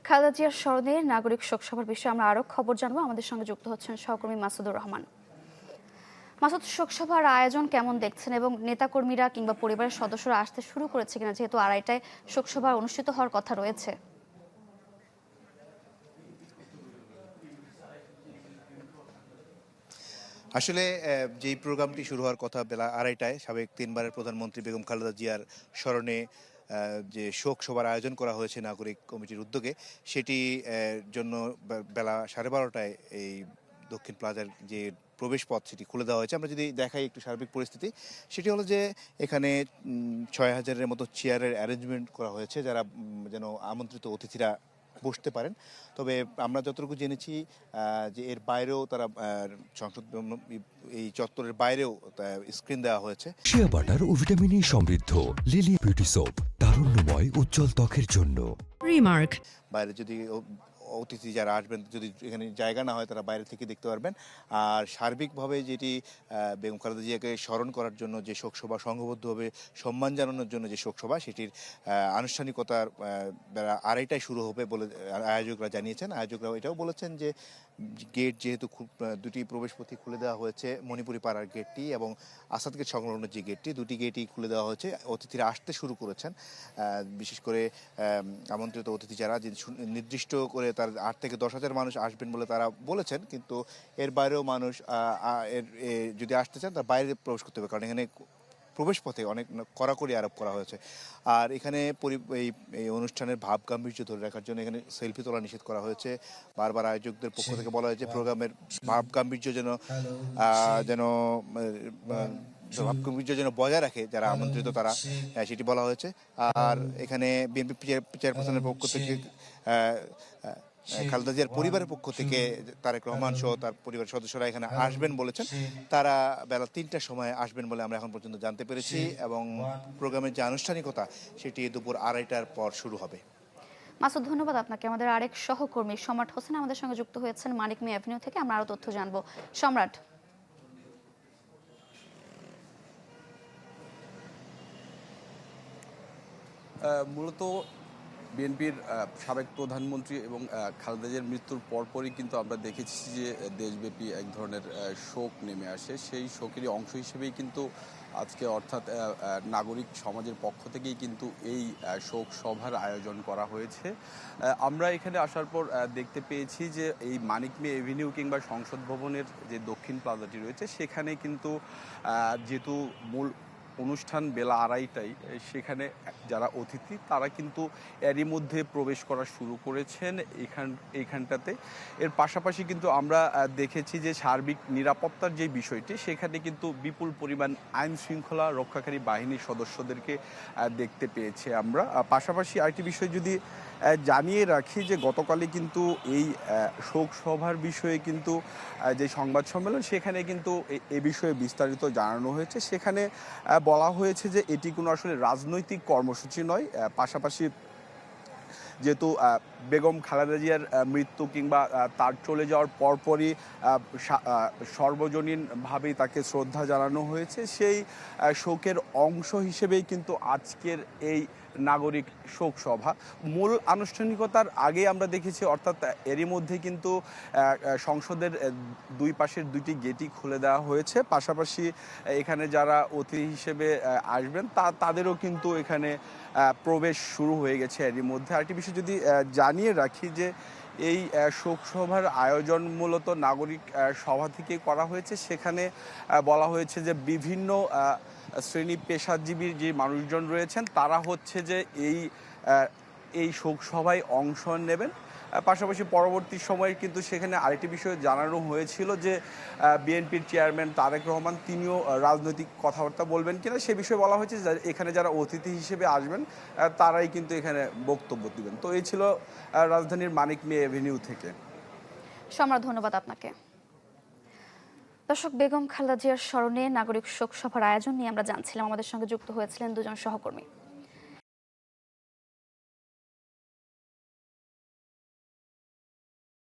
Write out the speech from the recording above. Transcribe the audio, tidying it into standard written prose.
খালেদা জিয়ার স্মরণে নাগরিক শোকসভার বিষয়ে আমরা আরও খবর জানবো। আমাদের সঙ্গে যুক্ত হচ্ছেন সহকর্মী মাসুদুর রহমান। মাসুদ, শোকসভার আয়োজন কেমন দেখছেন এবং নেতাকর্মীরা কিংবা পরিবারের সদস্যরা আসতে শুরু করেছে কিনা, যেহেতু 2:30টায় শোকসভা অনুষ্ঠিত হওয়ার কথা রয়েছে? আসলে যেই প্রোগ্রামটি শুরু হওয়ার কথা বেলা 2:30টায় সাবেক 3বারের প্রধানমন্ত্রী বেগম খালেদা জিয়ার স্মরণে যে শোক সভার আয়োজন করা হয়েছে নাগরিক কমিটির উদ্যোগে, সেটি জন্য বেলা 12:30টায় এই দক্ষিণ প্লাজার যে প্রবেশ পথ সেটি খুলে দেওয়া হয়েছে। আমরা যদি দেখাই একটু সার্বিক পরিস্থিতি, সেটি হলো যে এখানে 6,000-এর মতো চেয়ারের অ্যারেঞ্জমেন্ট করা হয়েছে, যারা যেন আমন্ত্রিত অতিথিরা বসতে পারেন। তবে আমরা যতটুকু জেনেছি যে এর বাইরেও তারা সংসদ এই চত্বরের বাইরেও স্ক্রিন দেওয়া হয়েছে। শিয়া বাটার ও ভিটামিন সমৃদ্ধ লিলি বিউটি সোপ, তারুণ্যময় উজ্জ্বল ত্বকের জন্য। রিমার্ক। বাইরে যদি অতিথি যারা আসবেন, যদি এখানে জায়গা না হয়, তারা বাইরে থেকে দেখতে পারবেন। আর সার্বিকভাবে যেটি বেগম খালেদা জিয়াকে স্মরণ করার জন্য যে শোকসভা, সংঘবদ্ধভাবে সম্মান জানানোর জন্য যে শোকসভা, সেটির আনুষ্ঠানিকতার বেলা 2:30টায় শুরু হবে বলে আয়োজকরা জানিয়েছেন। আয়োজকরা এটাও বলেছেন যে গেট যেহেতু দুটি প্রবেশপথই খুলে দেওয়া হয়েছে, মণিপুরি পাড়ার গেটটি এবং আসাদ গেট সংলগ্ন যে গেটটি, দুটি গেটই খুলে দেওয়া হয়েছে। অতিথিরা আসতে শুরু করেছেন, বিশেষ করে আমন্ত্রিত অতিথি যারা, যে নির্দিষ্ট করে তার 8 থেকে 10,000 মানুষ আসবেন বলে তারা বলেছেন, কিন্তু এর বাইরেও মানুষ যদি আসতে চান তার বাইরে প্রবেশ করতে হবে, কারণ এখানে প্রবেশ পথে অনেক কড়াকড়ি আরোপ করা হয়েছে। আর এখানে এই অনুষ্ঠানের ভাব গাম্ভীর্য ধরে রাখার জন্য এখানে সেলফি তোলা নিষেধ করা হয়েছে। বারবার আয়োজকদের পক্ষ থেকে বলা হয়েছে প্রোগ্রামের ভাব গাম্ভীর্য যেন বজায় রাখে যারা আমন্ত্রিত তারা, সেটি বলা হয়েছে। আর এখানে বিএনপি চেয়ারপারসনের পক্ষ থেকে খালেদা জিয়ার পরিবারের পক্ষ থেকে তারেক রহমান সহ তার পরিবারের সদস্যরা এখানে আসবেন বলেছেন। তারা বেলা 3টার সময় আসবেন বলে আমরা এখন পর্যন্ত জানতে পেরেছি, এবং প্রোগ্রামের যে আনুষ্ঠানিকতা সেটি দুপুর 2:30টার পর শুরু হবে। মাসুদ, ধন্যবাদ আপনাকে। আমাদের আরেক সহকর্মী সম্রাট হোসেন আমাদের সঙ্গে যুক্ত হয়েছেন মানিক মিয়া অ্যাভিনিউ থেকে। আমরা আরও তথ্য জানবো। সম্রাট। মূলত বিএনপির সাবেক প্রধানমন্ত্রী এবং খালেদা জিয়ার মৃত্যুর পরপরই কিন্তু আমরা দেখেছি যে দেশব্যাপী এক ধরনের শোক নেমে আসে। সেই শোকেরই অংশ হিসেবেই কিন্তু আজকে, অর্থাৎ নাগরিক সমাজের পক্ষ থেকেই কিন্তু এই শোক সভার আয়োজন করা হয়েছে। আমরা এখানে আসার পর দেখতে পেয়েছি যে এই মানিক মিয়া এভিনিউ কিংবা সংসদ ভবনের যে দক্ষিণ প্লাজাটি রয়েছে, সেখানে কিন্তু যেহেতু মূল অনুষ্ঠান বেলা 2:30টায়, সেখানে যারা অতিথি তারা কিন্তু এরই মধ্যে প্রবেশ করা শুরু করেছেন এইখানটাতে। এর পাশাপাশি কিন্তু আমরা দেখেছি যে সার্বিক নিরাপত্তার যে বিষয়টি, সেখানে কিন্তু বিপুল পরিমাণ আইন শৃঙ্খলা রক্ষাকারী বাহিনীর সদস্যদেরকে দেখতে পেয়েছি আমরা। পাশাপাশি আরেকটি বিষয় যদি জানিয়ে রাখি যে গতকালই কিন্তু এই শোক সভার বিষয়ে কিন্তু যে সংবাদ সম্মেলন, সেখানে কিন্তু এ বিষয়ে বিস্তারিত জানানো হয়েছে। সেখানে বলা হয়েছে যে এটি কোনো আসলে রাজনৈতিক কর্মসূচি নয়। পাশাপাশি যেহেতু বেগম খালেদা জিয়ার মৃত্যু কিংবা তার চলে যাওয়ার পরপরই সর্বজনীনভাবেই তাকে শ্রদ্ধা জানানো হয়েছে, সেই শোকের অংশ হিসেবেই কিন্তু আজকের এই নাগরিক শোক সভা। মূল আনুষ্ঠানিকতার আগে আমরা দেখেছি, অর্থাৎ এরই মধ্যে কিন্তু সংসদের দুই পাশের দুইটি গেটই খুলে দেওয়া হয়েছে। পাশাপাশি এখানে যারা অতিথি হিসেবে আসবেন তাদেরও কিন্তু এখানে প্রবেশ শুরু হয়ে গেছে এরই মধ্যে। আরেকটি বিষয় যদি জানিয়ে রাখি যে এই শোকসভার আয়োজন মূলত নাগরিক সভা থেকে করা হয়েছে। সেখানে বলা হয়েছে যে বিভিন্ন শ্রেণী পেশাজীবী যে মানুষজন রয়েছেন তারা হচ্ছে যে এই শোকসভায় অংশ নেবেন। পাশাপাশি পরবর্তী সময়ে কিন্তু সেখানে আরেকটি বিষয় জানানো হয়েছিল যে বিএনপির চেয়ারম্যান তারেক রহমান তিনিও রাজনৈতিক কথাবার্তা বলবেন কিনা, সে বিষয়ে বলা হয়েছে এখানে যারা অতিথি হিসেবে আসবেন তারাই কিন্তু এখানে বক্তব্য দিবেন। তো এই ছিল রাজধানীর মানিক মিয়া এভিনিউ থেকে। সম্রাট, ধন্যবাদ আপনাকে। দর্শক, বেগম খালেদা জিয়ার স্মরণে নাগরিক শোক সভার আয়োজন নিয়ে আমরা জানছিলাম। আমাদের সঙ্গে যুক্ত হয়েছিলেন দুজন সহকর্মী।